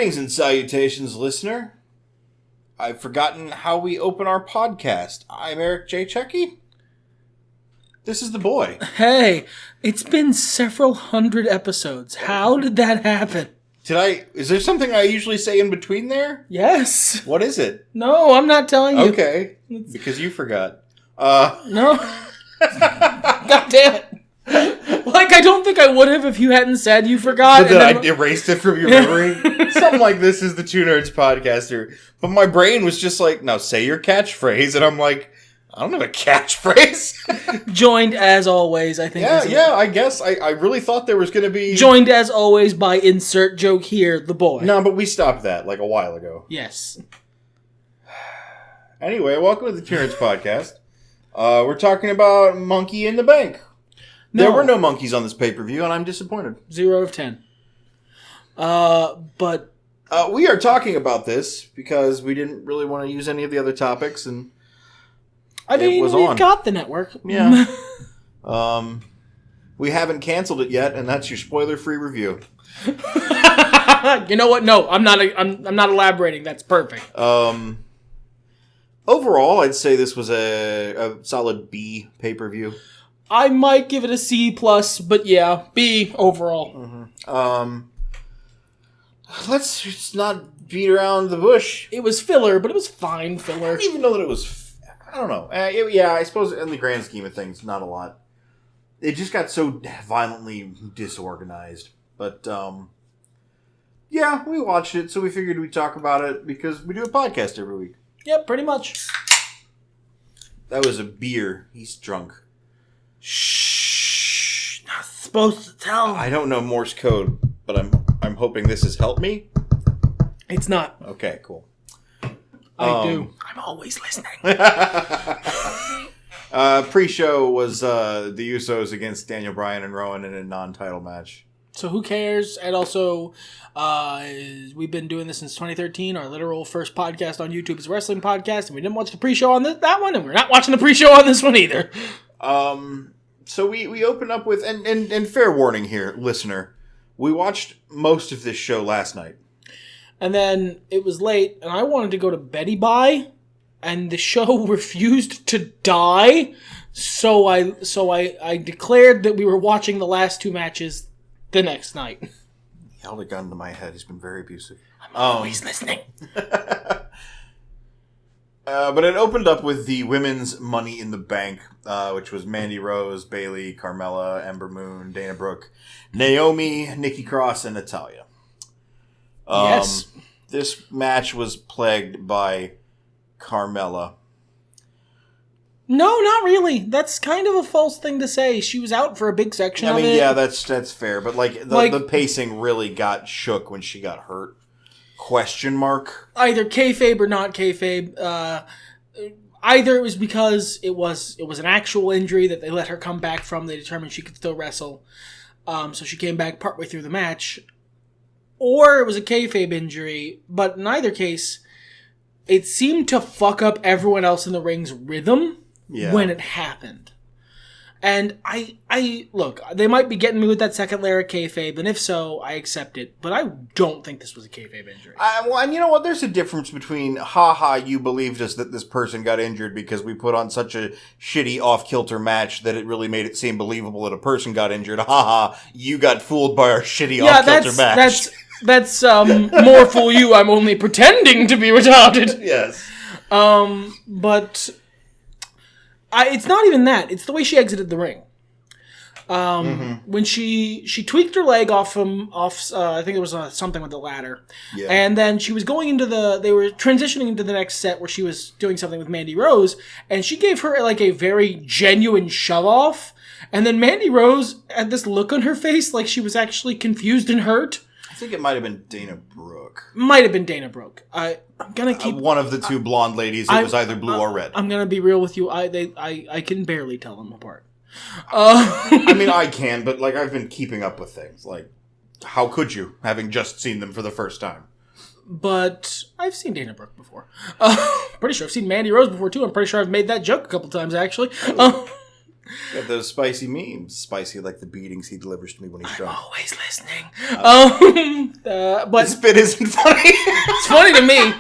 Greetings and salutations, listener. I've forgotten how we open our podcast. I'm Eric J. Chucki. This is the boy. Hey, it's been several hundred episodes. How did that happen? Is there something I usually say in between there? Yes. What is it? No, I'm not telling you. Okay. Because you forgot. No. God damn it. Like, I don't think I would have if you hadn't said you forgot. But then I erased it from your memory. Something like this is the Two Nerds Podcaster. But my brain was just like, now say your catchphrase. And I'm like, I don't have a catchphrase. Joined as always, I think. Yeah, I guess. I really thought there was going to be... Joined as always by insert joke here, the boy. No, but we stopped that like a while ago. Yes. Anyway, welcome to the Two Nerds Podcast. We're talking about Monkey in the Bank. No. There were no monkeys on this pay-per-view, and I'm disappointed. 0 of 10. But... we are talking about this because we didn't really want to use any of the other topics, and we've got the network. Yeah. We haven't canceled it yet, and that's your spoiler-free review. You know what? No, I'm not elaborating. That's perfect. Overall, I'd say this was a solid B pay-per-view. I might give it a C+, but yeah, B overall. Mm-hmm. Let's just not beat around the bush. It was filler, but it was fine filler. I don't even know that it was... I don't know. Yeah, I suppose in the grand scheme of things, not a lot. It just got so violently disorganized. But, yeah, we watched it, so we figured we'd talk about it because we do a podcast every week. Yep, pretty much. That was a beer. He's drunk. Shh. Not supposed to tell. I don't know Morse code, but I'm hoping this has helped me. It's not. Okay, cool. I do. I'm always listening. Pre-show was the Usos against Daniel Bryan and Rowan in a non-title match. So who cares? And also, we've been doing this since 2013. Our literal first podcast on YouTube is a wrestling podcast, and we didn't watch the pre-show on that one, and we're not watching the pre-show on this one either. So we open up with, and fair warning here, listener, we watched most of this show last night. And then it was late, and I wanted to go to Betty Bye, and the show refused to die, so I declared that we were watching the last two matches the next night. He held a gun to my head. He's been very abusive. I'm always listening. But it opened up with the women's Money in the Bank, which was Mandy Rose, Bayley, Carmella, Ember Moon, Dana Brooke, Naomi, Nikki Cross, and Natalya. Yes. This match was plagued by Carmella. No, not really. That's kind of a false thing to say. She was out for a big section of it. Yeah, that's fair. But the pacing really got shook when she got hurt. Question mark? Either kayfabe or not kayfabe. Either it was because it was an actual injury that they let her come back from. They determined she could still wrestle. So she came back partway through the match. Or it was a kayfabe injury. But in either case, it seemed to fuck up everyone else in the ring's rhythm when it happened. And I look, they might be getting me with that second layer of kayfabe, and if so, I accept it. But I don't think this was a kayfabe injury. Well, and you know what? There's a difference between, you believed us that this person got injured because we put on such a shitty off-kilter match that it really made it seem believable that a person got injured. You got fooled by our shitty off-kilter match. That's more fool you. I'm only pretending to be retarded. Yes. But it's not even that. It's the way she exited the ring. When she tweaked her leg off, I think it was something with the ladder. Yeah. And then she was going into they were transitioning into the next set where she was doing something with Mandy Rose, and she gave her like a very genuine shove off. And then Mandy Rose had this look on her face like she was actually confused and hurt. I think it might have been Dana Brooke. Might have been Dana Brooke. I'm gonna keep one of the two blonde ladies. It was either blue or red. I'm gonna be real with you. I can barely tell them apart. I mean, I can, but like I've been keeping up with things. Like, how could you, having just seen them for the first time? But I've seen Dana Brooke before. Pretty sure I've seen Mandy Rose before too. I'm pretty sure I've made that joke a couple times actually. Got those spicy memes. Spicy like the beatings he delivers to me when he's drunk. I'm always listening. But the spit isn't funny. It's funny to me.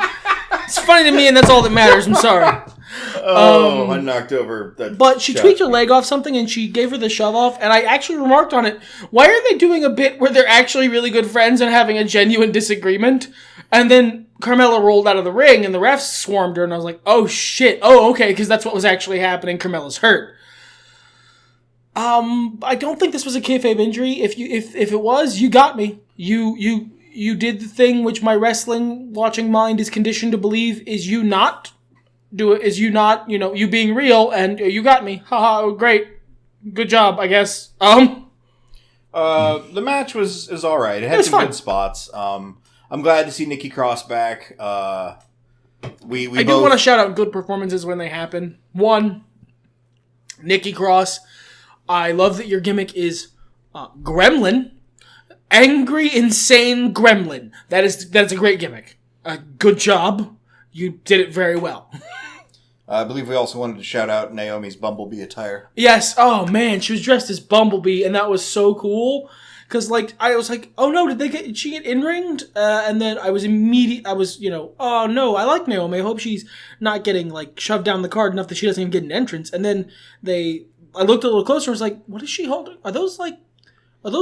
It's funny to me, and that's all that matters. I'm sorry. I knocked over that. But she tweaked her leg off something, and she gave her the shove off, and I actually remarked on it. Why are they doing a bit where they're actually really good friends and having a genuine disagreement? And then Carmella rolled out of the ring, and the refs swarmed her, and I was like, oh shit. Oh, okay, because that's what was actually happening. Carmella's hurt. I don't think this was a kayfabe injury. If it was, you got me. You did the thing which my wrestling watching mind is conditioned to believe is you not you being real, and you got me. Haha, great. Good job, I guess. The match is all right. It had some good spots. I'm glad to see Nikki Cross back. I do want to shout out good performances when they happen. One, Nikki Cross. I love that your gimmick is Gremlin. Angry, insane Gremlin. That's a great gimmick. Good job. You did it very well. I believe we also wanted to shout out Naomi's Bumblebee attire. Yes. Oh, man. She was dressed as Bumblebee, and that was so cool. Because, I was like, oh, no, did she get in-ringed? And then I was oh, no, I like Naomi. I hope she's not getting, shoved down the card enough that she doesn't even get an entrance. And then I looked a little closer and was like, what is she holding? Are those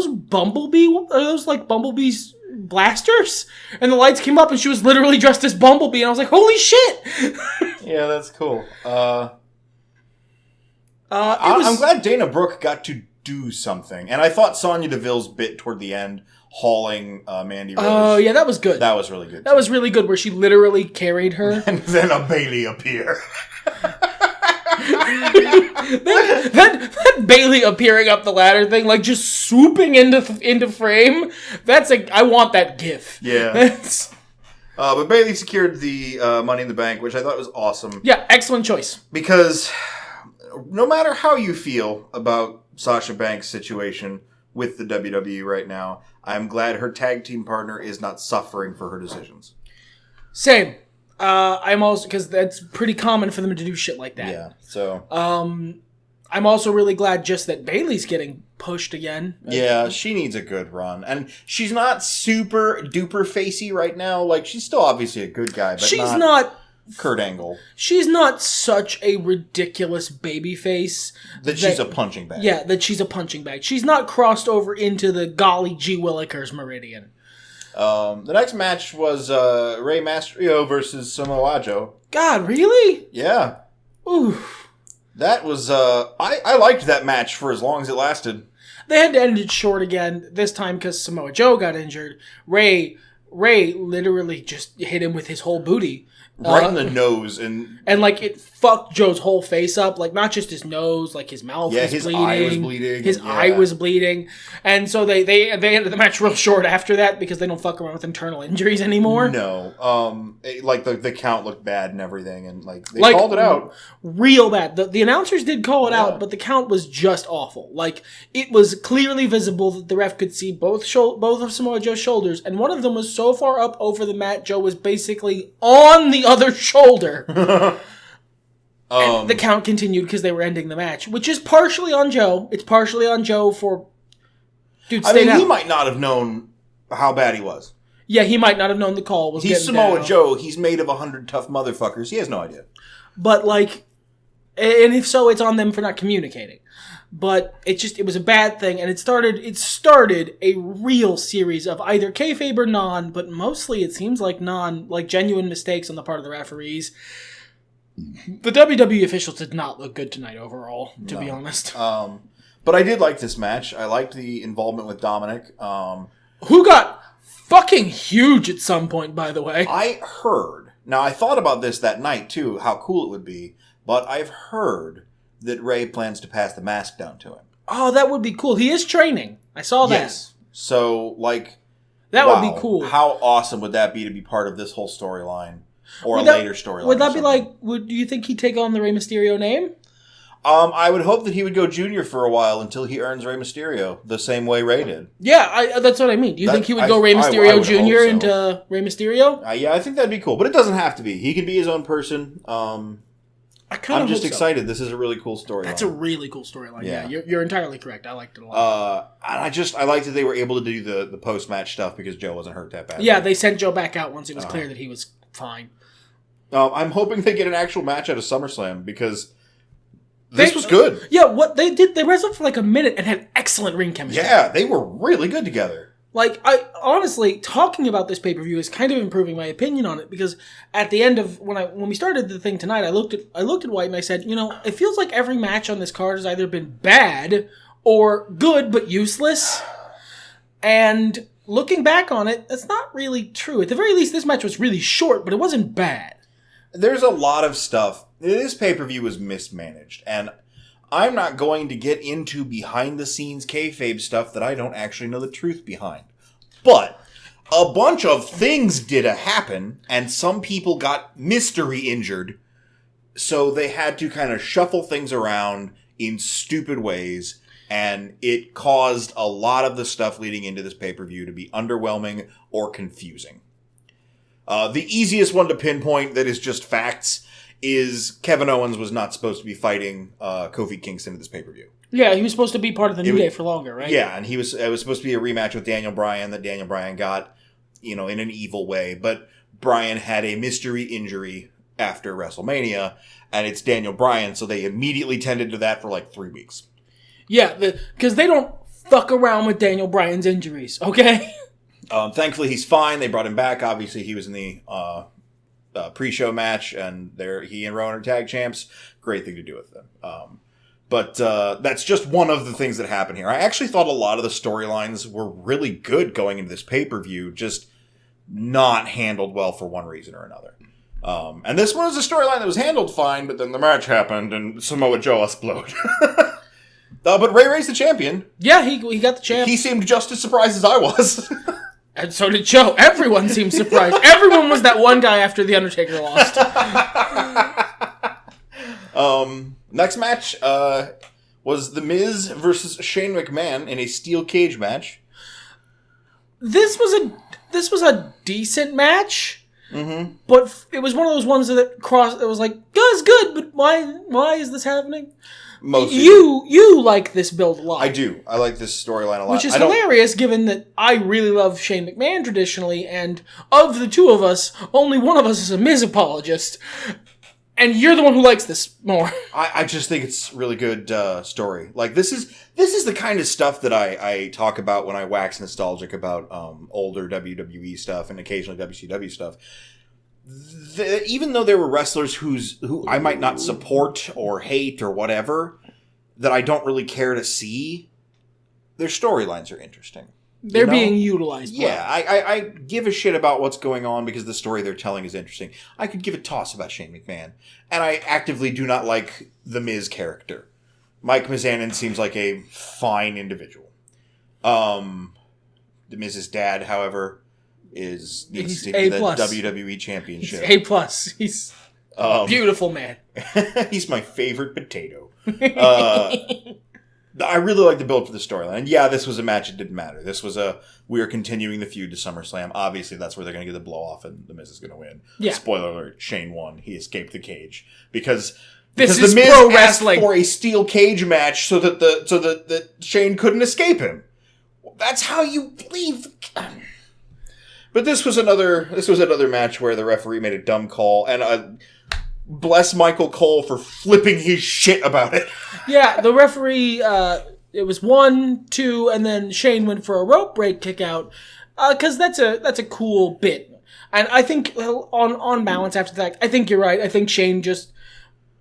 Bumblebee's blasters? And the lights came up and she was literally dressed as Bumblebee, and I was like, holy shit! Yeah, that's cool. I'm glad Dana Brooke got to do something. And I thought Sonya Deville's bit toward the end, hauling Mandy Rose. Oh, yeah, that was good. That was really good. That was really good, where she literally carried her. And then a Bailey appear. that Bailey appearing up the ladder thing, just swooping into frame. I want that gif. Yeah. But Bailey secured the Money in the Bank, which I thought was awesome. Yeah, excellent choice. Because no matter how you feel about Sasha Banks' situation with the WWE right now, I'm glad her tag team partner is not suffering for her decisions. Same. I'm also, because that's pretty common for them to do shit like that. Yeah, so. I'm also really glad just that Bailey's getting pushed again. Yeah, she needs a good run. And she's not super duper facey right now. She's still obviously a good guy, but she's not Kurt Angle. She's not such a ridiculous baby face. That she's a punching bag. Yeah, that she's a punching bag. She's not crossed over into the golly gee willikers meridian. The next match was Rey Mysterio versus Samoa Joe. God, really? Yeah. Oof. That was, I liked that match for as long as it lasted. They had to end it short again, this time because Samoa Joe got injured. Rey literally just hit him with his whole booty. Right in the nose. And it fucked Joe's whole face up. Not just his nose, his mouth was his bleeding. Eye was bleeding. His eye was bleeding. And so they ended the match real short after that because they don't fuck around with internal injuries anymore. No. The count looked bad and everything. And, they called it out. Real bad. The announcers did call it out, but the count was just awful. It was clearly visible that the ref could see both of Samoa Joe's shoulders, and one of them was so far up over the mat, Joe was basically on the other shoulder. And the count continued because they were ending the match, which is partially on Joe. It's partially on Joe for... Dude, stay down. He might not have known how bad he was. Yeah, he might not have known the call was He's getting Samoa down. Joe. He's made of 100 tough motherfuckers. He has no idea. But, and if so, it's on them for not communicating. But it was a bad thing, and it started a real series of either kayfabe or non, but mostly it seems like non, genuine mistakes on the part of the referees. The WWE officials did not look good tonight overall, to be honest. But I did like this match. I liked the involvement with Dominic. Who got fucking huge at some point, by the way. I heard. Now, I thought about this that night, too, how cool it would be. But I've heard that Rey plans to pass the mask down to him. Oh, that would be cool. He is training. I saw that. Yes. So, that would be cool. How awesome would that be to be part of this whole storyline? Or a later storyline? Would that be do you think he'd take on the Rey Mysterio name? I would hope that he would go junior for a while until he earns Rey Mysterio, the same way Rey did. Yeah, that's what I mean. Do you think he would go Rey Mysterio Jr. into Rey Mysterio? Yeah, I think that'd be cool. But it doesn't have to be. He can be his own person. I'm just excited. This is a really cool storyline. That's a really cool storyline. Yeah, you're entirely correct. I liked it a lot. And I liked that they were able to do the post-match stuff because Joe wasn't hurt that badly. Yeah, they sent Joe back out once it was clear that he was fine. I'm hoping they get an actual match out of SummerSlam because this was good. Yeah, what they did, they wrestled for like a minute and had excellent ring chemistry. Yeah, they were really good together. Like, I honestly, talking about this pay-per-view is kind of improving my opinion on it because at the end of when we started the thing tonight, I looked at White and I said, it feels like every match on this card has either been bad or good but useless. And looking back on it, that's not really true. At the very least, this match was really short, but it wasn't bad. There's a lot of stuff. This pay-per-view was mismanaged, and I'm not going to get into behind-the-scenes kayfabe stuff that I don't actually know the truth behind. But a bunch of things did happen, and some people got mystery injured, so they had to kind of shuffle things around in stupid ways, and it caused a lot of the stuff leading into this pay-per-view to be underwhelming or confusing. The easiest one to pinpoint that is just facts is Kevin Owens was not supposed to be fighting Kofi Kingston at this pay-per-view. Yeah, he was supposed to be part of the New Day for longer, right? Yeah, and it was supposed to be a rematch with Daniel Bryan that Daniel Bryan got, in an evil way. But Bryan had a mystery injury after WrestleMania, and it's Daniel Bryan, so they immediately tended to that for like 3 weeks. Yeah, because they don't fuck around with Daniel Bryan's injuries, okay? Thankfully, he's fine. They brought him back. Obviously, he was in the pre-show match, and he and Rowan are tag champs. Great thing to do with them. But that's just one of the things that happened here. I actually thought a lot of the storylines were really good going into this pay-per-view, just not handled well for one reason or another. And this one was a storyline that was handled fine, but then the match happened, and Samoa Joe exploded. But Ray's the champion. Yeah, he got the champ. He seemed just as surprised as I was. And so did Joe. Everyone seemed surprised. Everyone was that one guy after The Undertaker lost. Next match was The Miz versus Shane McMahon in a steel cage match. This was a decent match, but it was one of those ones that crossed. It was like, that's good, but why is this happening? Mostly. You like this build a lot. I do. I like this storyline a lot. Which is hilarious, given that I really love Shane McMahon traditionally, and of the two of us, only one of us is a Miz apologist. And you're the one who likes this more. I just think it's really good story. Like, this is the kind of stuff that I talk about when I wax nostalgic about older WWE stuff and occasionally WCW stuff. Even though there were wrestlers who I might not support or hate or whatever, that I don't really care to see, their storylines are interesting. They're being utilized. Yeah, well. I give a shit about what's going on because the story they're telling is interesting. I could give a toss about Shane McMahon. And I actively do not like the Miz character. Mike Mizanin seems like a fine individual. The Miz's dad, however, needs to be the WWE Championship. He's A+. He's a beautiful man. He's my favorite potato. I really like the build for the storyline. And yeah, this was a match. It didn't matter. This was we are continuing the feud to SummerSlam. Obviously, that's where they're going to get the blow off and The Miz is going to win. Yeah. Spoiler alert, Shane won. He escaped the cage. Because The Miz pro wrestling asked for a steel cage match so that Shane couldn't escape him. That's how you leave. But this was another match where the referee made a dumb call, and bless Michael Cole for flipping his shit about it. Yeah, the referee, it was 1, 2, and then Shane went for a rope break kick out, because that's a cool bit. And I think, on balance after that, I think you're right. I think Shane just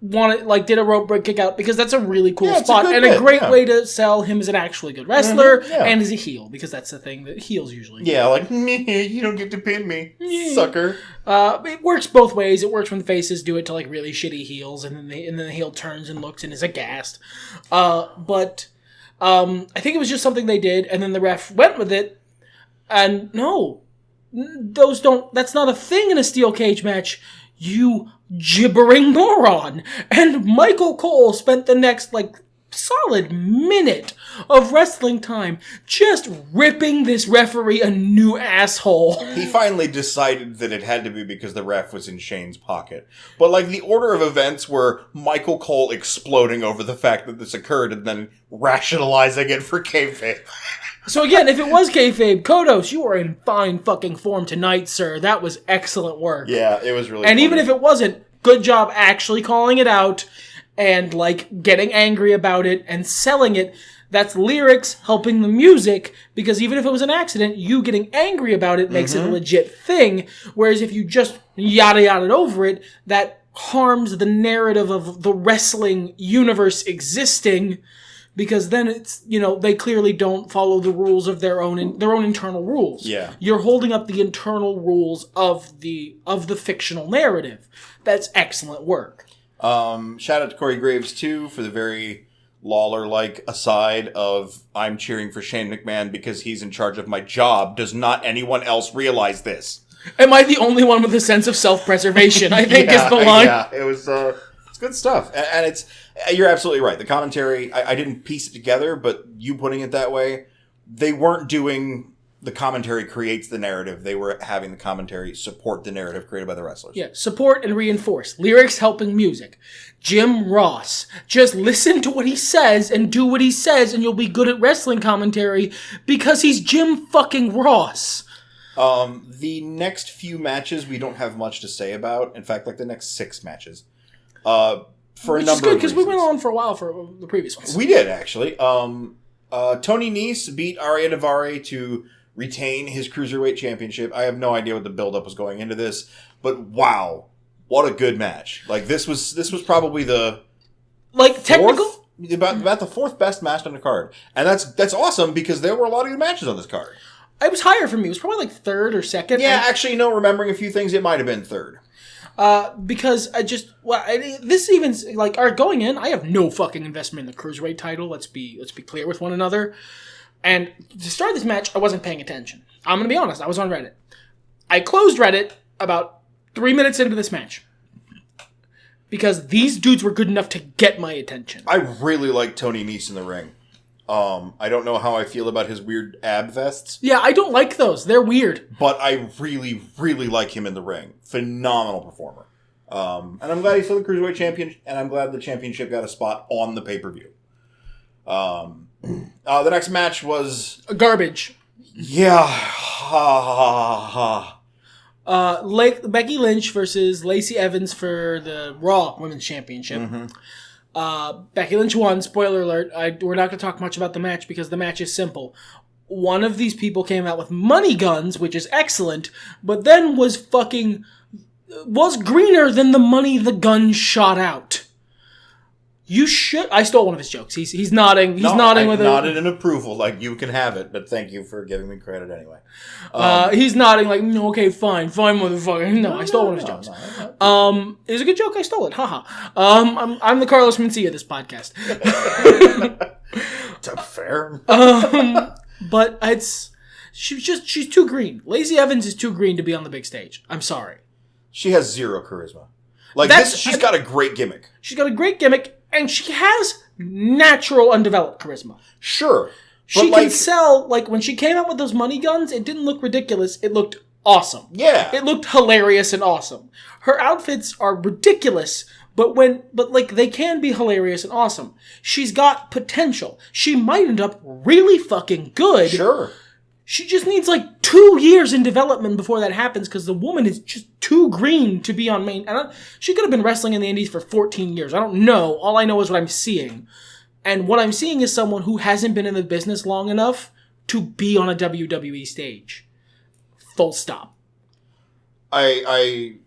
did a rope break kick out because that's a really cool spot and a great way to sell him as an actually good wrestler and as a heel, because that's the thing that heels usually do. Yeah, like, you don't get to pin me, sucker. It works both ways. It works when the faces do it to really shitty heels, and then the heel turns and looks and is aghast. But I think it was just something they did, and then the ref went with it. And no, that's not a thing in a steel cage match. You gibbering moron. And Michael Cole spent the next solid minute of wrestling time just ripping this referee a new asshole. He finally decided that it had to be because the ref was in Shane's pocket. But, like, the order of events were Michael Cole exploding over the fact that this occurred and then rationalizing it for kayfabe. So again, if it was kayfabe, Kodos, you are in fine fucking form tonight, sir. That was excellent work. Yeah, it was really And funny. even if it wasn't, good job actually calling it out and, like, getting angry about it and selling it. That's lyrics helping the music, because even if it was an accident, you getting angry about it makes it a legit thing. Whereas if you just yada over it, that harms the narrative of the wrestling universe existing, because then it's, you know, they clearly don't follow the rules of their own internal rules. Yeah. You're holding up the internal rules of the fictional narrative. That's excellent work. Shout out to Corey Graves, too, for the very Lawler-like aside of, I'm cheering for Shane McMahon because he's in charge of my job. Does not anyone else realize this? Am I the only one with a sense of self-preservation, I think is the line. Yeah, it was, it's good stuff. And it's, you're absolutely right. The commentary, I didn't piece it together, but you putting it that way, they weren't doing... The commentary creates the narrative. They were having the commentary support the narrative created by the wrestlers. Yeah, support and reinforce. Lyrics helping music. Jim Ross. Just listen to what he says and do what he says and you'll be good at wrestling commentary because he's Jim fucking Ross. The next few matches we don't have much to say about. In fact, like the next 6 matches. For Which a number is good, of because we reasons. went on for a while for the previous ones. We did, actually. Tony Nese beat Ariya Daivari to retain his Cruiserweight Championship. I have no idea what the build-up was going into this, but wow, what a good match. Like, this was probably the... Like, technical? About the 4th best match on the card. And that's awesome, because there were a lot of good matches on this card. It was higher for me. It was probably like 3rd or 2nd. Yeah, actually, no, remembering a few things, it might have been 3rd. Because this even, like, going in, I have no fucking investment in the Cruiserweight title. Let's be clear with one another. And to start this match, I wasn't paying attention. I'm going to be honest. I was on Reddit. I closed Reddit about 3 minutes into this match. Because these dudes were good enough to get my attention. I really like Tony Nese in the ring. I don't know how I feel about his weird ab vests. Yeah, I don't like those. They're weird. But I really, really like him in the ring. Phenomenal performer. And I'm glad he's still the Cruiserweight Champion, and I'm glad the championship got a spot on the pay-per-view. The next match was... Garbage. Yeah. Becky Lynch versus Lacey Evans for the Raw Women's Championship. Becky Lynch won. Spoiler alert. We're not going to talk much about the match because the match is simple. One of these people came out with money guns, which is excellent, but then was greener than the money the gun shot out. You should... I stole one of his jokes. He's nodding. I nodded in approval, like, you can have it, but thank you for giving me credit anyway. He's nodding like, okay, fine, motherfucker. No, I stole one of his jokes. It was a good joke. I stole it. Haha. I'm the Carlos Mencia of this podcast. Fair. But she's too green. Lacey Evans is too green to be on the big stage. I'm sorry. She has zero charisma. Like, she's got a great gimmick. She's got a great gimmick, and she has natural undeveloped charisma. Sure. She can sell, like, when she came out with those money guns, it didn't look ridiculous. It looked awesome. Yeah. It looked hilarious and awesome. Her outfits are ridiculous, but they can be hilarious and awesome. She's got potential. She might end up really fucking good. Sure. She just needs, 2 years in development before that happens, because the woman is just too green to be on main... She could have been wrestling in the indies for 14 years. I don't know. All I know is what I'm seeing. And what I'm seeing is someone who hasn't been in the business long enough to be on a WWE stage. Full stop. Becky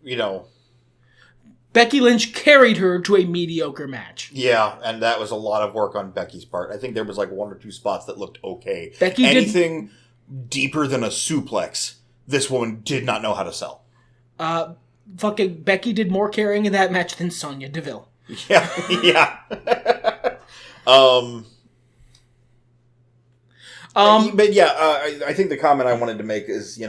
Lynch carried her to a mediocre match. Yeah, and that was a lot of work on Becky's part. I think there was 1 or 2 spots that looked okay. Anything deeper than a suplex, this woman did not know how to sell. Becky did more carrying in that match than Sonya Deville. Yeah. But yeah, I think the comment I wanted to make is,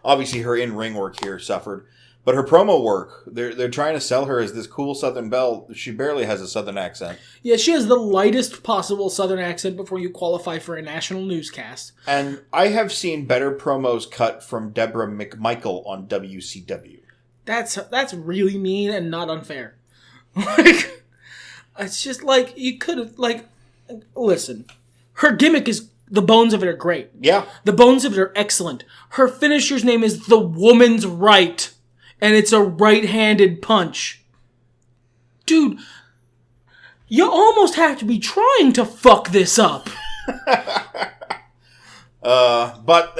obviously her in-ring work here suffered. But her promo work, they're trying to sell her as this cool Southern belle. She barely has a Southern accent. Yeah, she has the lightest possible Southern accent before you qualify for a national newscast. And I have seen better promos cut from Deborah McMichael on WCW. That's really mean and not unfair. Like, it's just like, you could have, like, listen, her gimmick is, the bones of it are great. Yeah. The bones of it are excellent. Her finisher's name is the Woman's Right. And it's a right-handed punch. Dude, you almost have to be trying to fuck this up. But,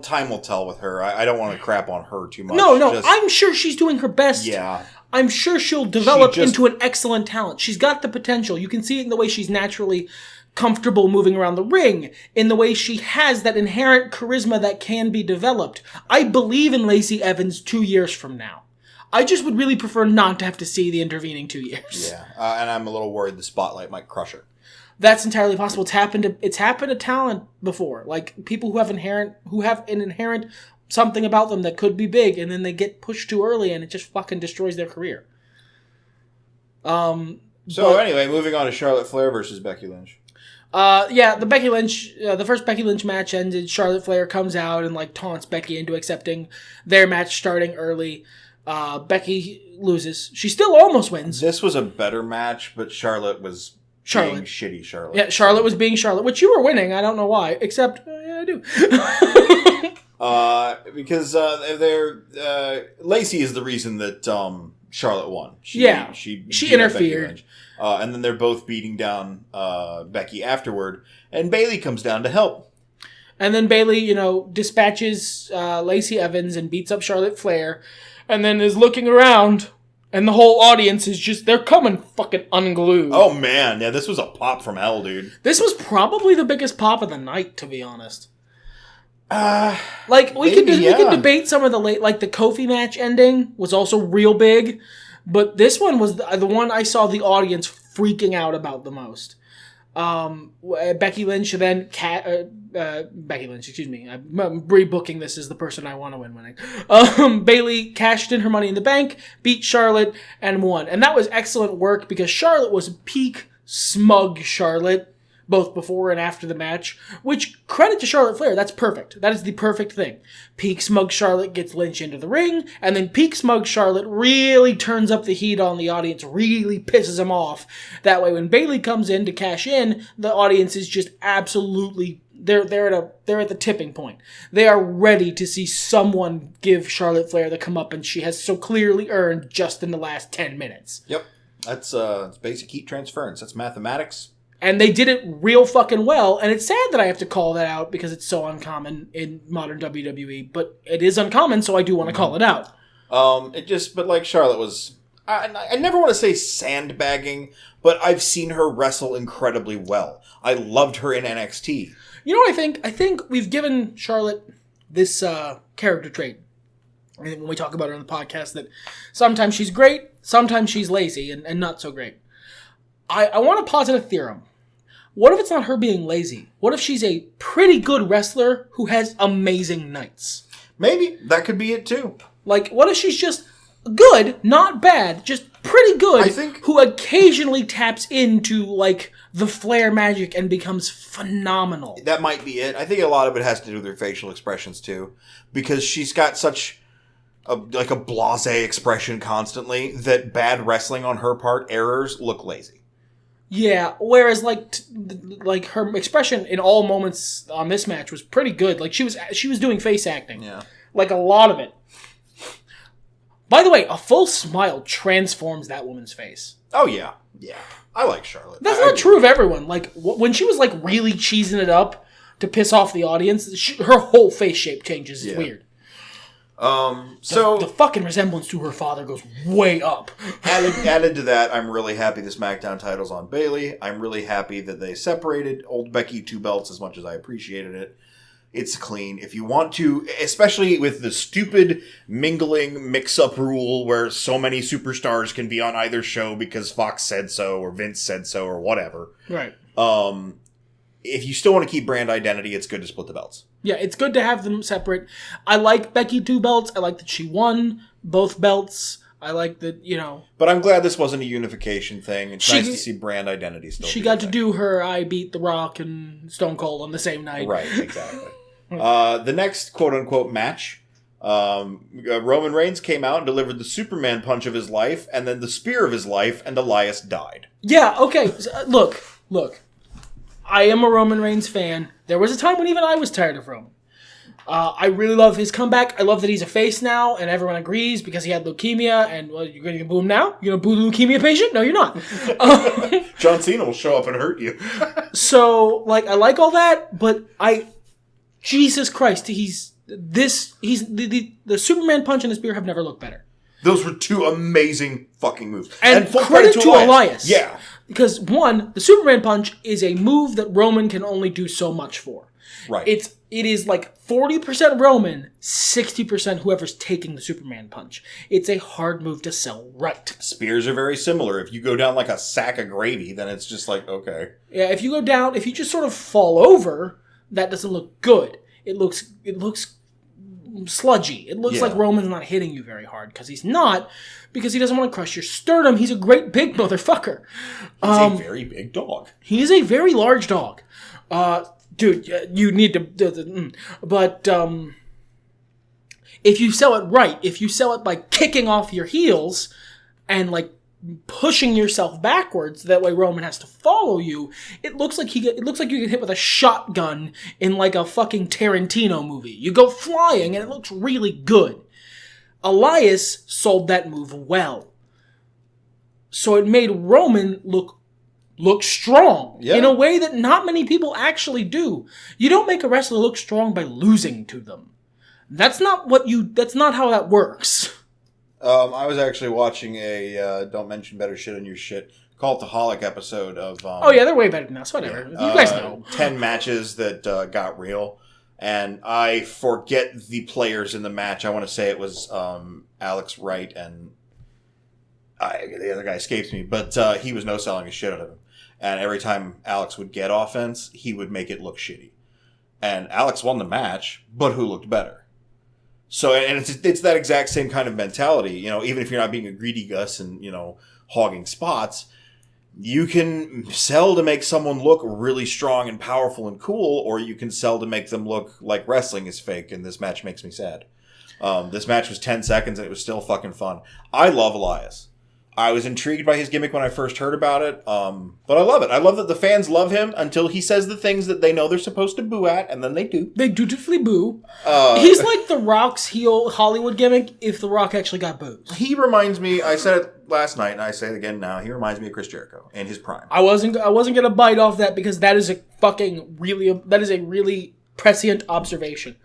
time will tell with her. I don't want to crap on her too much. No, I'm sure she's doing her best. Yeah. I'm sure she'll develop into an excellent talent. She's got the potential. You can see it in the way she's naturally comfortable moving around the ring, in the way she has that inherent charisma that can be developed. I believe in Lacey Evans 2 years from now. I just would really prefer not to have to see the intervening 2 years. Yeah, and I'm a little worried the spotlight might crush her. That's entirely possible. It's happened to talent before. Like, people who have an inherent something about them that could be big, and then they get pushed too early, and it just fucking destroys their career. Anyway, moving on to Charlotte Flair versus Becky Lynch. The first Becky Lynch match ended. Charlotte Flair comes out and, like, taunts Becky into accepting their match starting early. Becky loses. She still almost wins. This was a better match, but Charlotte was being shitty Charlotte. Yeah, Charlotte was being Charlotte, which you were winning. I don't know why, except, I do. Because Lacey is the reason that Charlotte won. She interfered. And then they're both beating down Becky afterward, and Bayley comes down to help. And then Bayley, dispatches Lacey Evans and beats up Charlotte Flair, and then is looking around, and the whole audience is just, they're coming fucking unglued. Oh man, yeah, this was a pop from hell, dude. This was probably the biggest pop of the night, to be honest. We could debate some of the the Kofi match ending was also real big, but this one was the one I saw the audience freaking out about the most. Becky Lynch, excuse me, I'm rebooking this as the person I want to win winning. Bayley cashed in her Money in the Bank, beat Charlotte, and won. And that was excellent work because Charlotte was peak smug Charlotte, both before and after the match, which, credit to Charlotte Flair, that's perfect. That is the perfect thing. Peak smug Charlotte gets Lynch into the ring, and then peak smug Charlotte really turns up the heat on the audience, really pisses them off. That way, when Bayley comes in to cash in, the audience is just absolutely, they're at the tipping point. They are ready to see someone give Charlotte Flair the comeuppance she has so clearly earned just in the last 10 minutes. Yep. That's basic heat transference. That's mathematics. And they did it real fucking well, and it's sad that I have to call that out because it's so uncommon in modern WWE, but it is uncommon, so I do want to call it out. But Charlotte was, I never want to say sandbagging, but I've seen her wrestle incredibly well. I loved her in NXT. You know what I think? I think we've given Charlotte this character trait. When we talk about her on the podcast, that sometimes she's great, sometimes she's lazy, and not so great. I want to posit a theorem. What if it's not her being lazy? What if she's a pretty good wrestler who has amazing nights? Maybe. That could be it too. What if she's just good, not bad, just pretty good, who occasionally taps into, the Flair magic and becomes phenomenal? That might be it. I think a lot of it has to do with her facial expressions too. Because she's got such a blasé expression constantly that bad wrestling on her part, errors, look lazy. Yeah, whereas her expression in all moments on this match was pretty good. She was doing face acting. Yeah. A lot of it. By the way, a full smile transforms that woman's face. Oh yeah. Yeah. I like Charlotte. That's not true of everyone. When she was really cheesing it up to piss off the audience, her whole face shape changes. It's weird. The fucking resemblance to her father goes way up. Added to that, I'm really happy the SmackDown title's on Bayley. I'm really happy that they separated old Becky 2 belts as much as I appreciated it. It's clean. If you want to, especially with the stupid mingling mix-up rule where so many superstars can be on either show because Fox said so or Vince said so or whatever. Right. If you still want to keep brand identity, it's good to split the belts. Yeah, it's good to have them separate. I like Becky 2 belts. I like that she won, both belts. I like that, But I'm glad this wasn't a unification thing. It's nice to see brand identity still. She got to do her I Beat The Rock and Stone Cold on the same night. Right, exactly. The next quote-unquote match, Roman Reigns came out and delivered the Superman punch of his life, and then the spear of his life, and Elias died. Yeah, okay. Look. I am a Roman Reigns fan. There was a time when even I was tired of Roman. I really love his comeback. I love that he's a face now, and everyone agrees because he had leukemia. And you're going to boo him now? You're going to boo the leukemia patient? No, you're not. John Cena will show up and hurt you. So, I like all that, but Jesus Christ, the Superman punch and the spear have never looked better. Those were two amazing fucking moves. And full credit to Elias. Yeah. Because, one, the Superman punch is a move that Roman can only do so much for. Right. It is 40% Roman, 60% whoever's taking the Superman punch. It's a hard move to sell right. Spears are very similar. If you go down like a sack of gravy, then it's just okay. Yeah, if you go down, if you just sort of fall over, that doesn't look good. It looks sludgy. It looks like Roman's not hitting you very hard, because he's not, because he doesn't want to crush your sternum. He's a great big motherfucker. He's a very big dog. He is a very large dog. Dude, you need to... But if you sell it right, if you sell it by kicking off your heels and, pushing yourself backwards, that way Roman has to follow you, it looks like you get hit with a shotgun in, a fucking Tarantino movie. You go flying, and it looks really good. Elias sold that move well. So it made Roman look strong in a way that not many people actually do. You don't make a wrestler look strong by losing to them. That's not how that works. I was actually watching a Don't Mention Better Shit on Your Shit Cultaholic episode of... oh yeah, they're way better than us. Whatever. You guys know. 10 matches that got real. And I forget the players in the match. I want to say it was Alex Wright and... the other guy escapes me. But he was no-selling the shit out of him. And every time Alex would get offense, he would make it look shitty. And Alex won the match, but who looked better? So, and it's that exact same kind of mentality. Even if you're not being a greedy Gus and, hogging spots, you can sell to make someone look really strong and powerful and cool, or you can sell to make them look like wrestling is fake, and this match makes me sad. This match was 10 seconds, and it was still fucking fun. I love Elias. I was intrigued by his gimmick when I first heard about it, but I love it. I love that the fans love him until he says the things that they know they're supposed to boo at, and then they do. They dutifully boo. He's like The Rock's heel Hollywood gimmick if The Rock actually got booed. He reminds me, I said it last night, and I say it again now, he reminds me of Chris Jericho in his prime. I wasn't going to bite off that because that is a really prescient observation.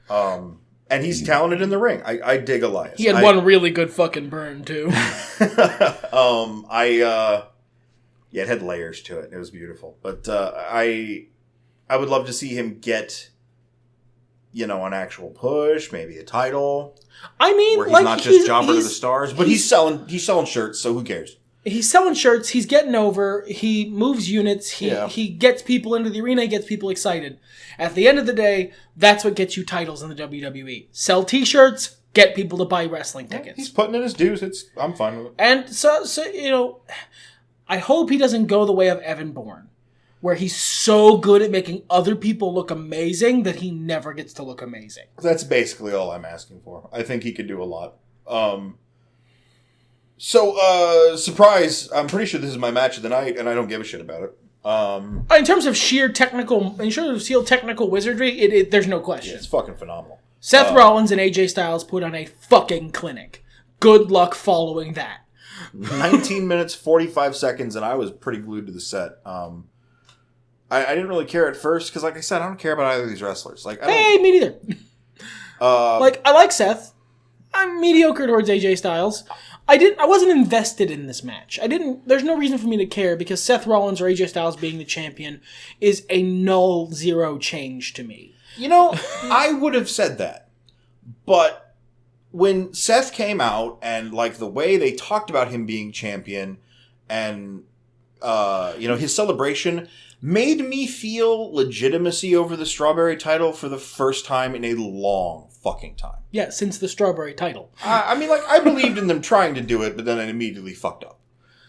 And he's talented in the ring. I dig Elias. He had one really good fucking burn, too. It had layers to it. It was beautiful. But I would love to see him get, an actual push, maybe a title. I mean, where he's not just jobber to the stars, but he's selling shirts, so who cares? He's selling shirts. He's getting over. He moves units. He gets people into the arena. He gets people excited. At the end of the day, that's what gets you titles in the WWE. Sell T-shirts, get people to buy wrestling tickets. He's putting in his dues. I'm fine with it. And so I hope he doesn't go the way of Evan Bourne, where he's so good at making other people look amazing that he never gets to look amazing. That's basically all I'm asking for. I think he could do a lot. So, surprise, I'm pretty sure this is my match of the night, and I don't give a shit about it. In terms of sheer technical wizardry, there's no question. Yeah, it's fucking phenomenal. Seth Rollins and AJ Styles put on a fucking clinic. Good luck following that. 19 minutes, 45 seconds, and I was pretty glued to the set. I didn't really care at first, because like I said, I don't care about either of these wrestlers. Me neither. I like Seth. I'm mediocre towards AJ Styles. I wasn't invested in this match. There's no reason for me to care because Seth Rollins or AJ Styles being the champion is a null zero change to me. I would have said that. But when Seth came out and the way they talked about him being champion and his celebration made me feel legitimacy over the Strawberry title for the first time in a long fucking time. Yeah, since the Strawberry title. I believed in them trying to do it, but then I immediately fucked up.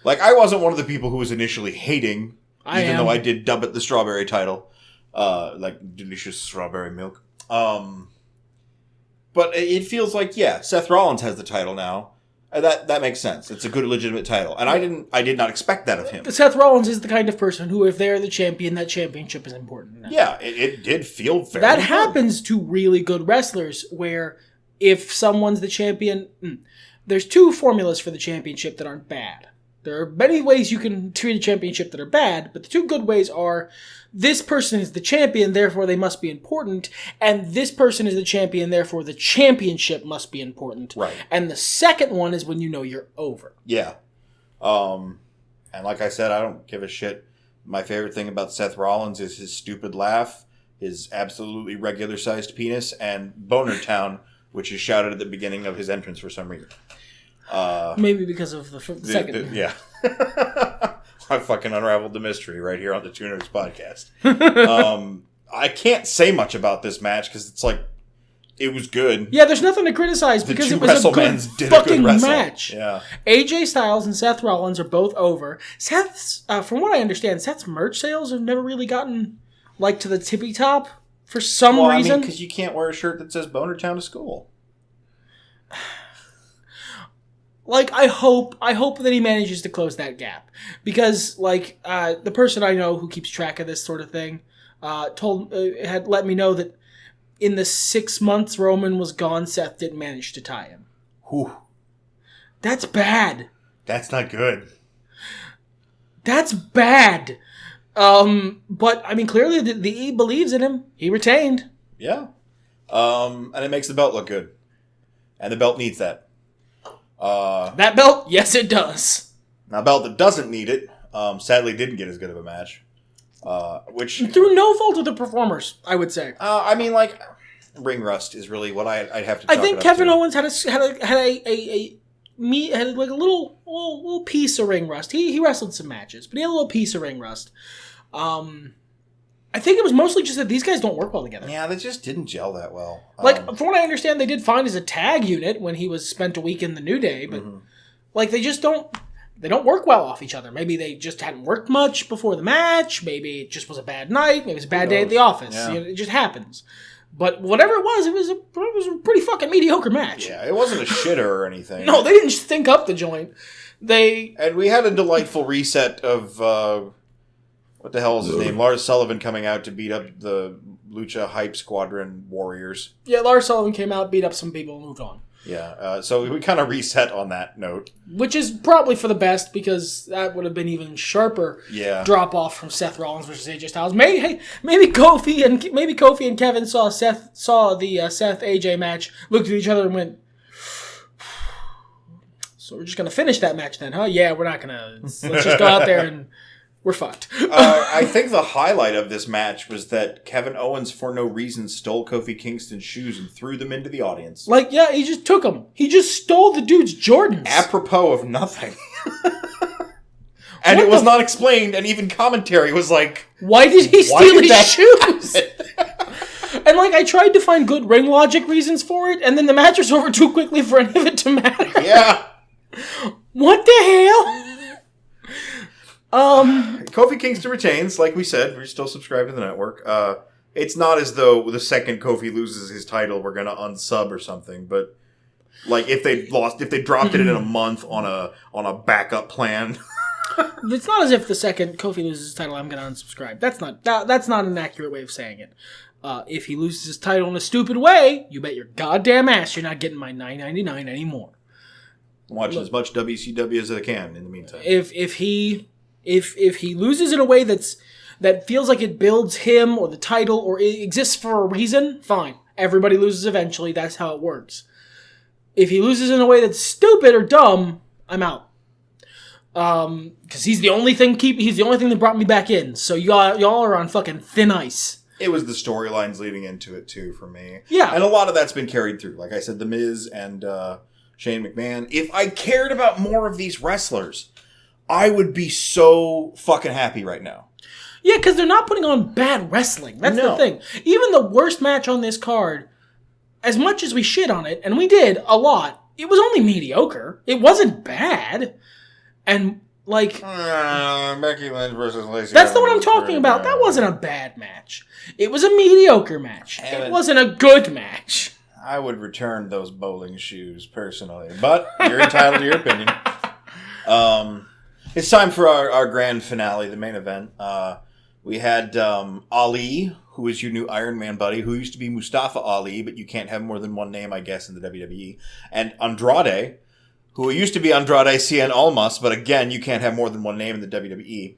Like, I wasn't one of the people who was initially hating, even though I did dub it the Strawberry title. Like, delicious strawberry milk. But it feels like, Seth Rollins has the title now. That makes sense. It's a good, legitimate title. And I did not expect that of him. Seth Rollins is the kind of person who, if they're the champion, that championship is important. Yeah, it did feel very That good. happens to really good wrestlers, where if someone's the champion... There's two formulas for the championship that aren't bad. There are many ways you can treat a championship that are bad, but the two good ways are, this person is the champion, therefore they must be important, and this person is the champion, therefore the championship must be important. Right. And the second one is when you know you're over. Yeah. And like I said, I don't give a shit. My favorite thing about Seth Rollins is his stupid laugh, his absolutely regular-sized penis, and Boner Town, which is shouted at the beginning of his entrance for some reason. Maybe because of the second. Yeah. I fucking unraveled the mystery right here on the Tuners podcast. I can't say much about this match because it's like, it was good. Yeah, there's nothing to criticize because it was a good fucking match. Yeah. AJ Styles and Seth Rollins are both over. Seth's, from what I understand, Seth's merch sales have never really gotten like to the tippy top for some reason. Because you can't wear a shirt that says Boner Town to school. Like, I hope that he manages to close that gap. Because, like, the person I know who keeps track of this sort of thing had let me know that in the 6 months Roman was gone, Seth didn't manage to tie him. Whew. That's bad. That's not good. That's bad. But, I mean, clearly the E believes in him. He retained. Yeah. And it makes the belt look good. And the belt needs that. That belt? Yes, it does. Now, a belt that doesn't need it, sadly didn't get as good of a match. Which through no fault of the performers, I would say. Ring rust is really what I'd have to. I think Kevin Owens had a little piece of ring rust. He wrestled some matches, but he had a little piece of ring rust. I think it was mostly just that these guys don't work well together. Yeah, they just didn't gel that well. From what I understand, they did fine as a tag unit when he was spent a week in the New Day, but they just don't work well off each other. Maybe they just hadn't worked much before the match. Maybe it just was a bad night. Maybe it was a bad day at the office. Yeah. It just happens. But whatever it was a pretty fucking mediocre match. Yeah, it wasn't a shitter or anything. No, they didn't stink up the joint. And we had a delightful reset of what the hell is his name? Lars Sullivan coming out to beat up the Lucha Hype Squadron Warriors. Yeah, Lars Sullivan came out, beat up some people, and moved on. Yeah, so we kind of reset on that note. Which is probably for the best, because that would have been even sharper drop-off from Seth Rollins versus AJ Styles. Maybe Kofi and Kevin saw the Seth AJ match, looked at each other and went, so we're just going to finish that match then, huh? Yeah, we're not going to. Let's just go out there and we're fucked. I think the highlight of this match was that Kevin Owens, for no reason, stole Kofi Kingston's shoes and threw them into the audience. He just took them. He just stole the dude's Jordans. Apropos of nothing. And it was not explained, and even commentary was like, why did he steal his shoes? And I tried to find good ring logic reasons for it, and then the match was over too quickly for any of it to matter. Yeah. What the hell? Kofi Kingston retains, like we said. We're still subscribed to the network. It's not as though the second Kofi loses his title, we're gonna unsub or something. But if they dropped it in a month on a backup plan, it's not as if the second Kofi loses his title, I'm gonna unsubscribe. That's not an accurate way of saying it. If he loses his title in a stupid way, you bet your goddamn ass you're not getting my $9.99 anymore. I'm watching as much WCW as I can in the meantime. If he loses in a way that feels like it builds him or the title or it exists for a reason, fine. Everybody loses eventually. That's how it works. If he loses in a way that's stupid or dumb, I'm out. Because he's the only thing that brought me back in. So y'all are on fucking thin ice. It was the storylines leading into it too for me. Yeah, and a lot of that's been carried through. Like I said, The Miz and Shane McMahon. If I cared about more of these wrestlers. I would be so fucking happy right now. Yeah, because they're not putting on bad wrestling. That's the thing. Even the worst match on this card, as much as we shit on it, and we did a lot, it was only mediocre. It wasn't bad. And, like... Becky Lynch versus Lacey. That's the one I'm talking about. That wasn't a bad match. It was a mediocre match. It wasn't a good match. I would return those bowling shoes, personally. But you're entitled to your opinion. It's time for our grand finale, the main event. We had Ali, who is your new Iron Man buddy, who used to be Mustafa Ali, but you can't have more than one name, I guess, in the WWE. And Andrade, who used to be Andrade Cien Almas, but again, you can't have more than one name in the WWE.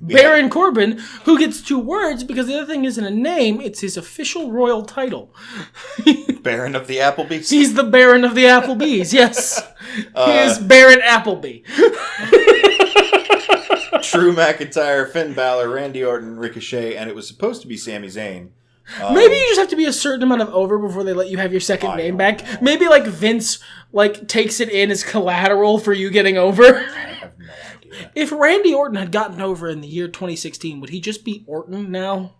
Baron Corbin, who gets 2 words because the other thing isn't a name, it's his official royal title. Baron of the Applebee's? He's the Baron of the Applebee's, yes. He is Baron Appleby. Drew McIntyre, Finn Balor, Randy Orton, Ricochet, and it was supposed to be Sami Zayn. Maybe you just have to be a certain amount of over before they let you have your second name back. Know. Maybe like Vince takes it in as collateral for you getting over. I have no idea. If Randy Orton had gotten over in the year 2016, would he just be Orton now?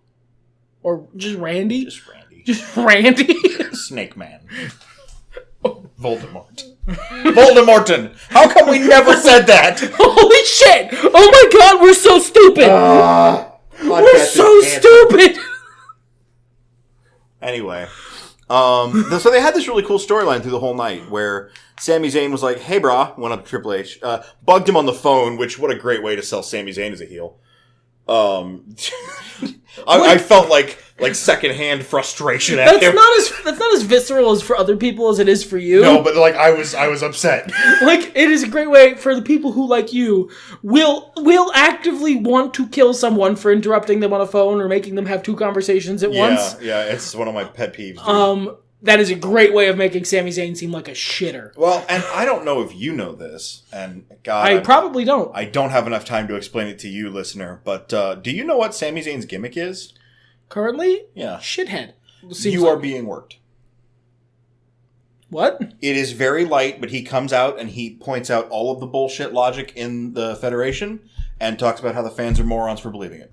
Or just Randy? Just Randy. Just Randy? Snake Man. Voldemort. Voldemorton! How come we never said that? Holy shit! Oh my god, we're so stupid! We're so stupid! Anyway. So they had this really cool storyline through the whole night where Sami Zayn was like, hey brah, went up to Triple H, bugged him on the phone, which what a great way to sell Sami Zayn as a heel. I felt like secondhand frustration at him. That's not as visceral as for other people as it is for you. No, but I was upset. It is a great way for the people who, like you, will actively want to kill someone for interrupting them on a phone or making them have 2 conversations at once. Yeah, it's one of my pet peeves. Dude. That is a great way of making Sami Zayn seem like a shitter. Well, and I don't know if you know this, and God... I probably don't. I don't have enough time to explain it to you, listener, but do you know what Sami Zayn's gimmick is? Currently? Yeah. Shithead. You are being worked. What? It is very light, but he comes out and he points out all of the bullshit logic in the Federation and talks about how the fans are morons for believing it.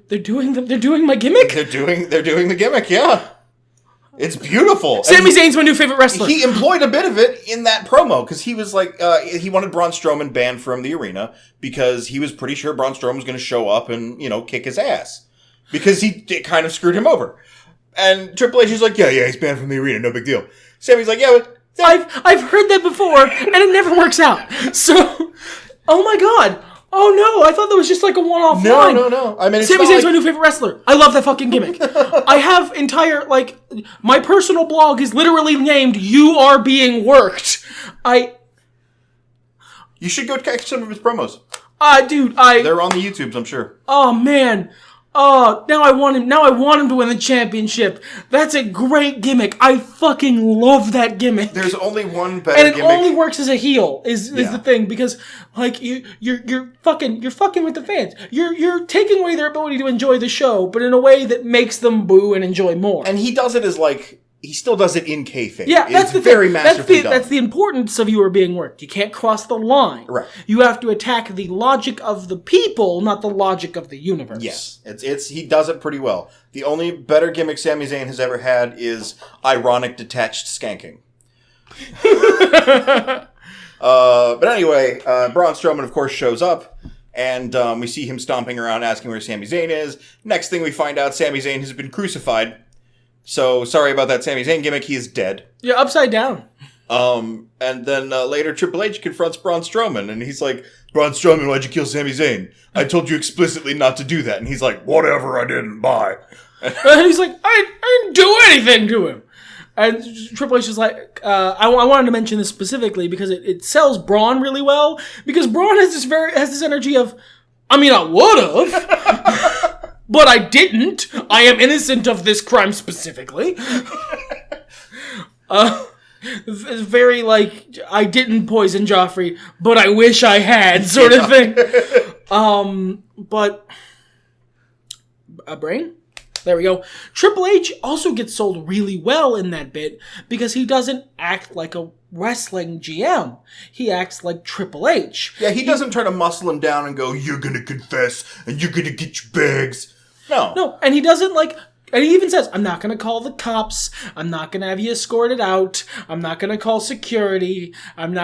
They're doing my gimmick? They're doing the gimmick, yeah. It's beautiful. Sami Zayn's my new favorite wrestler. He employed a bit of it in that promo because he was like, he wanted Braun Strowman banned from the arena because he was pretty sure Braun Strowman was going to show up and, kick his ass because it kind of screwed him over. And Triple H is like, yeah, he's banned from the arena, no big deal. Sami's like, yeah, but I've heard that before and it never works out. So, oh my god. Oh no, I thought that was just like a one-off line. No. I mean, Sami Zayn's my new favorite wrestler. I love that fucking gimmick. I have entire, my personal blog is literally named You Are Being Worked. You should go catch some of his promos. Dude, They're on the YouTubes, I'm sure. Oh man. Oh, now I want him to win the championship. That's a great gimmick. I fucking love that gimmick. There's only one better gimmick. And it only works as a heel is the thing because you're fucking with the fans. You're taking away their ability to enjoy the show, but in a way that makes them boo and enjoy more. And he does it as he still does it in kayfabe. Yeah, that's the very thing. masterfully done. That's the importance of You Are Being Worked. You can't cross the line. Right. You have to attack the logic of the people, not the logic of the universe. Yes. He does it pretty well. The only better gimmick Sami Zayn has ever had is ironic detached skanking. But anyway, Braun Strowman, of course, shows up. And we see him stomping around asking where Sami Zayn is. Next thing we find out, Sami Zayn has been crucified. So, sorry about that Sami Zayn gimmick, he is dead. Yeah, upside down. And then later Triple H confronts Braun Strowman, and he's like, Braun Strowman, why'd you kill Sami Zayn? I told you explicitly not to do that. And he's like, whatever, I didn't buy. And he's like, I didn't do anything to him. And Triple H is like, I wanted to mention this specifically because it sells Braun really well, because Braun has this energy of, I mean, I would've. But I didn't. I am innocent of this crime specifically. It's very I didn't poison Joffrey, but I wish I had sort of thing. But a brain? There we go. Triple H also gets sold really well in that bit because he doesn't act like a wrestling GM. He acts like Triple H. Yeah, he doesn't try to muscle him down and go, "You're gonna confess, and you're gonna get your bags." No, and he doesn't and he even says, "I'm not going to call the cops. I'm not going to have you escorted out. I'm not going to call security. I'm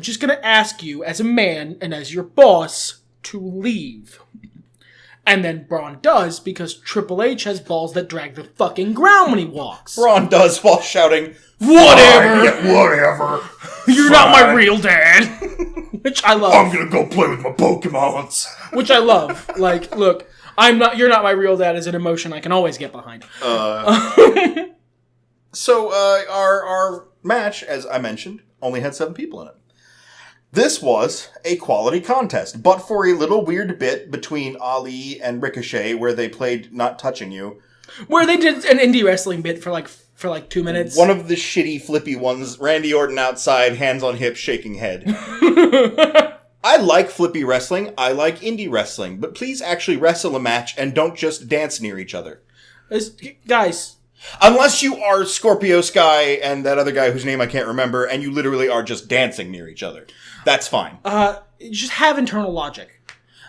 just going to ask you as a man and as your boss to leave." And then Braun does, because Triple H has balls that drag the fucking ground when he walks. Braun does while shouting, "Whatever! Yeah, whatever. You're not my real dad." Which I love. I'm gonna go play with my Pokemons. Which I love. Like, look, you're not my real dad is an emotion I can always get behind. So, our match, as I mentioned, only had 7 people in it. This was a quality contest, but for a little weird bit between Ali and Ricochet where they played Not Touching You. Where they did an indie wrestling bit for like 2 minutes. One of the shitty flippy ones, Randy Orton outside, hands on hips, shaking head. I like flippy wrestling, I like indie wrestling, but please actually wrestle a match and don't just dance near each other. Guys. Unless you are Scorpio Sky and that other guy whose name I can't remember, and you literally are just dancing near each other. That's fine. Just have internal logic.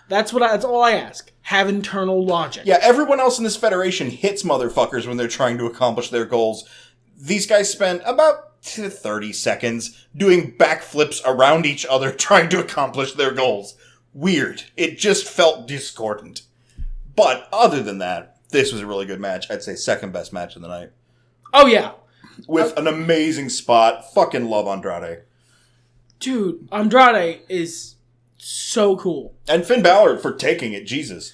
That's all I ask. Have internal logic. Yeah, everyone else in this federation hits motherfuckers when they're trying to accomplish their goals. These guys spend about 30 seconds doing backflips around each other trying to accomplish their goals. Weird. It just felt discordant. But other than that, this was a really good match. I'd say second best match of the night. Oh, yeah. With an amazing spot. Fucking love Andrade. Dude, Andrade is so cool. And Finn Balor for taking it. Jesus.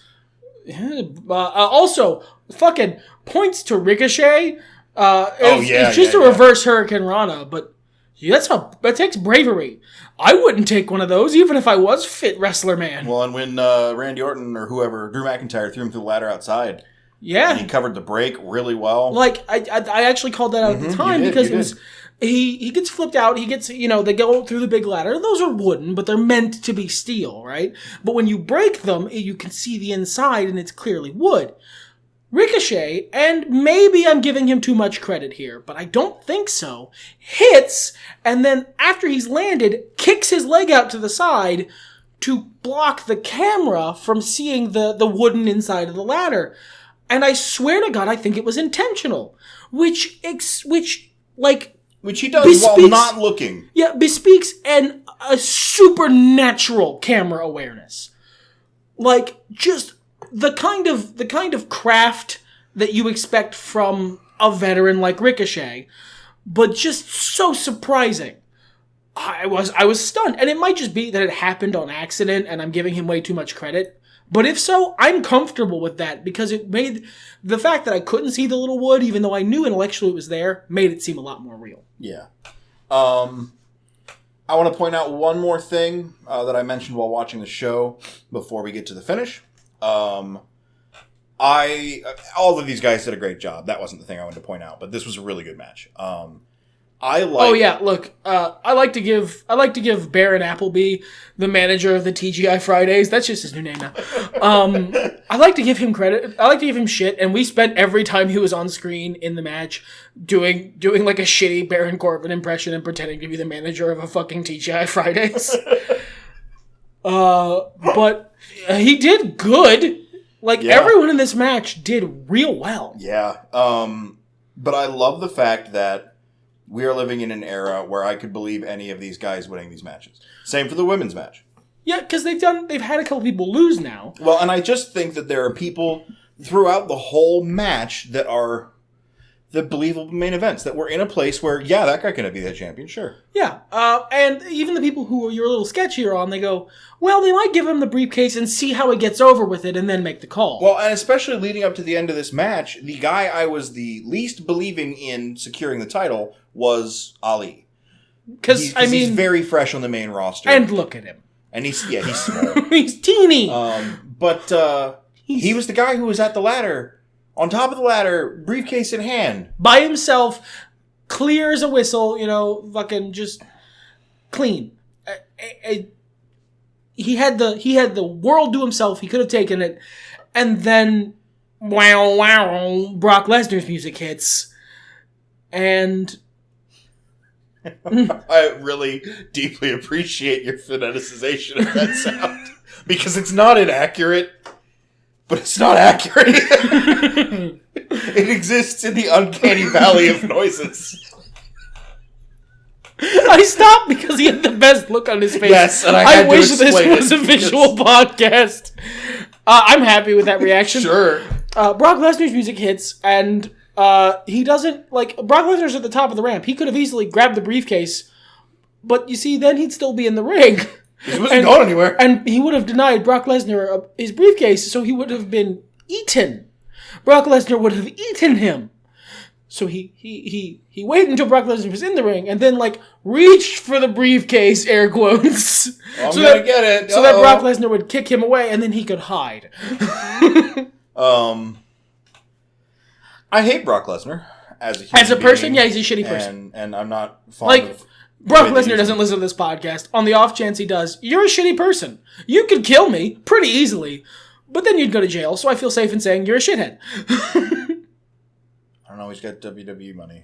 Also, fucking points to Ricochet. It's just a reverse Hurricane Rana, but that takes bravery. I wouldn't take one of those, even if I was fit wrestler man. Well, and when Randy Orton or whoever, Drew McIntyre, threw him through the ladder outside. Yeah. And he covered the break really well. Like, I actually called that out at the time because it was... He gets flipped out, they go through the big ladder. Those are wooden, but they're meant to be steel, right? But when you break them, you can see the inside and it's clearly wood. Ricochet, and maybe I'm giving him too much credit here, but I don't think so, hits, and then after he's landed, kicks his leg out to the side to block the camera from seeing the wooden inside of the ladder. And I swear to God, I think it was intentional. Which he does while not looking. Yeah, bespeaks a supernatural camera awareness. Like, just the kind of craft that you expect from a veteran like Ricochet, but just so surprising. I was stunned. And it might just be that it happened on accident and I'm giving him way too much credit. But if so, I'm comfortable with that because it made the fact that I couldn't see the little wood, even though I knew intellectually it was there, made it seem a lot more real. Yeah. I want to point out one more thing that I mentioned while watching the show before we get to the finish. All of these guys did a great job. That wasn't the thing I wanted to point out, but this was a really good match. Oh yeah, look, I like to give Baron Appleby, the manager of the TGI Fridays, that's just his new name now. I like to give him credit. I like to give him shit, and we spent every time he was on screen in the match doing like a shitty Baron Corbin impression and pretending to be the manager of a fucking TGI Fridays. But he did good. Everyone in this match did real well. Yeah. But I love the fact that we are living in an era where I could believe any of these guys winning these matches. Same for the women's match. Yeah, because they've had a couple people lose now. Well, and I just think that there are people throughout the whole match that are the believable main events, that we're in a place where, yeah, that guy can be the champion, sure. Yeah, and even the people who you're a little sketchier on, they go, well, they might give him the briefcase and see how he gets over with it and then make the call. Well, and especially leading up to the end of this match, the guy I was the least believing in securing the title was Ali. Because he's very fresh on the main roster. And look at him. And he's small. He's teeny. But he was the guy who was at the ladder, on top of the ladder, briefcase in hand. By himself, clear as a whistle, fucking just clean. He had the world to himself. He could have taken it. And then, wow, Brock Lesnar's music hits. And I really deeply appreciate your phoneticization of that sound. Because it's not inaccurate, but it's not accurate. It exists in the uncanny valley of noises. I stopped because he had the best look on his face. Yes, and I wish this was a visual podcast. I'm happy with that reaction. Sure. Brock Lesnar's music hits, and he doesn't, like, Brock Lesnar's at the top of the ramp. He could have easily grabbed the briefcase, but you see, then he'd still be in the ring. He wasn't going anywhere. And he would have denied Brock Lesnar his briefcase, so he would have been eaten. Brock Lesnar would have eaten him. So he waited until Brock Lesnar was in the ring, and then, like, reached for the briefcase, air quotes. I'm gonna get it. So that Brock Lesnar would kick him away, and then he could hide. I hate Brock Lesnar as a human person. Yeah, he's a shitty person, and I'm not fond of Brock Lesnar doesn't listen to this podcast. On the off chance he does, you're a shitty person. You could kill me pretty easily, but then you'd go to jail. So I feel safe in saying you're a shithead. I don't know. He's got WWE money.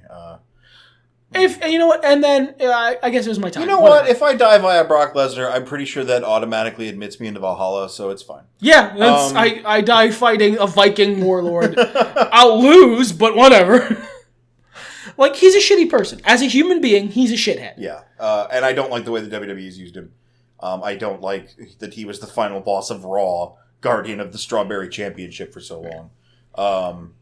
If you know what, and then I guess it was my time. You know what? If I die via Brock Lesnar, I'm pretty sure that automatically admits me into Valhalla, so it's fine. Yeah, I die fighting a Viking warlord. I'll lose, but whatever. Like, he's a shitty person. As a human being, he's a shithead. Yeah, and I don't like the way the WWE's used him. I don't like that he was the final boss of Raw, guardian of the Strawberry Championship for so long.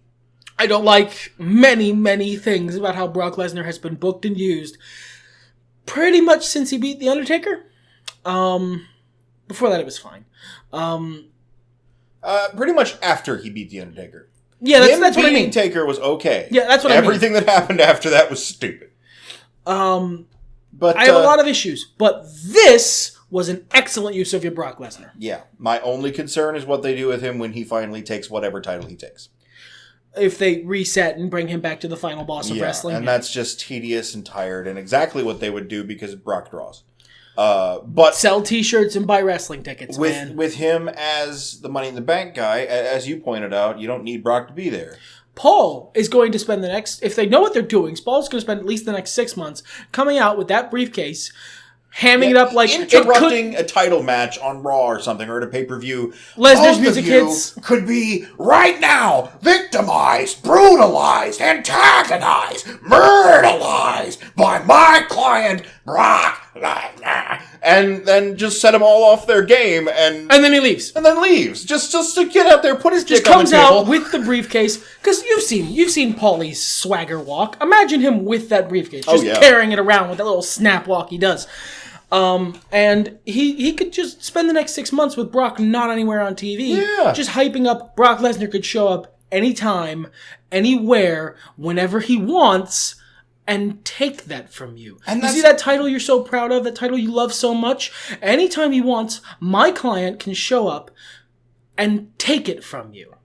I don't like many, many things about how Brock Lesnar has been booked and used pretty much since he beat The Undertaker. Before that, it was fine. Pretty much after he beat The Undertaker. Yeah, that's what I mean. Taker was okay. Yeah, that's what I mean. Everything that happened after that was stupid. But I have a lot of issues, but this was an excellent use of your Brock Lesnar. Yeah. My only concern is what they do with him when he finally takes whatever title he takes. If they reset and bring him back to the final boss of wrestling. And that's just tedious and tired and exactly what they would do because Brock draws. But sell t-shirts and buy wrestling tickets, man. With him as the Money in the Bank guy, as you pointed out, you don't need Brock to be there. Paul is going to spend the next, if they know what they're doing, Paul's going to spend at least the next 6 months coming out with that briefcase, hamming it up like interrupting a title match on Raw or something, or at a pay-per-view. Lesnar's music hits could be right now victimized, brutalized, antagonized, murderized by my client Brock Lesnar, and then just set them all off their game, and then he leaves, just to get out there, put his dick on the table. Comes out with the briefcase, because you've seen Paulie's swagger walk. Imagine him with that briefcase, just carrying it around with that little snap walk he does. And he could just spend the next 6 months with Brock not anywhere on TV. Yeah. Just hyping up. Brock Lesnar could show up anytime, anywhere, whenever he wants, and take that from you. And you see that title you're so proud of, that title you love so much? Anytime he wants, my client can show up and take it from you.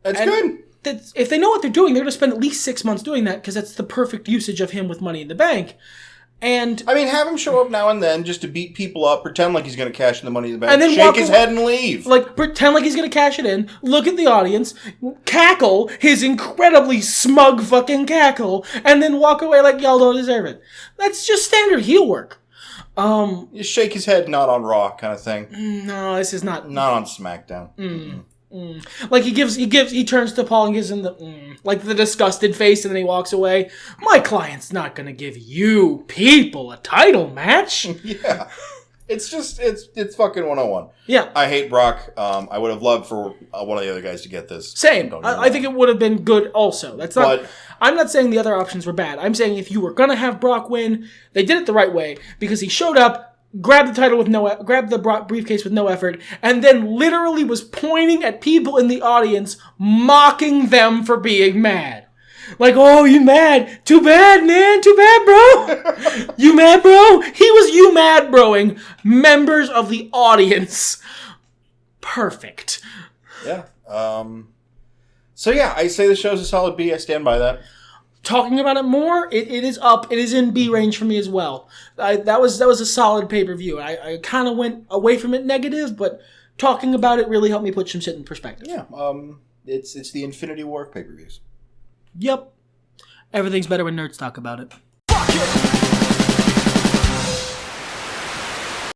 That's good. If they know what they're doing, they're going to spend at least 6 months doing that, because that's the perfect usage of him with Money in the Bank. And I mean, have him show up now and then just to beat people up, pretend like he's going to cash in the Money in the Bank, and then shake his head and leave. Like, pretend like he's going to cash it in, look at the audience, cackle his incredibly smug fucking cackle, and then walk away like y'all don't deserve it. That's just standard heel work. You shake his head, not on Raw kind of thing. No, this is not. Not on SmackDown. Like he turns to Paul and gives him like the disgusted face, and then he walks away. My client's not gonna give you people a title match. Yeah. It's fucking 101. Yeah. I hate Brock. I would have loved for one of the other guys to get this. Same. I think it would have been good also. That's not. But, I'm not saying the other options were bad. I'm saying if you were gonna have Brock win, they did it the right way, because he showed up, grabbed the title grabbed the briefcase with no effort, and then literally was pointing at people in the audience, mocking them for being mad. Like, oh, you mad? Too bad, man. Too bad, bro. You mad, bro? He was you mad broing members of the audience. Perfect. Yeah. So yeah, I say the show's a solid B. I stand by that. Talking about it more, it is up. It is in B range for me as well. That was a solid pay-per-view. I kind of went away from it negative, but talking about it really helped me put some shit in perspective. Yeah. It's the Infinity War of pay-per-views. Yep. Everything's better when nerds talk about it. Fuck it.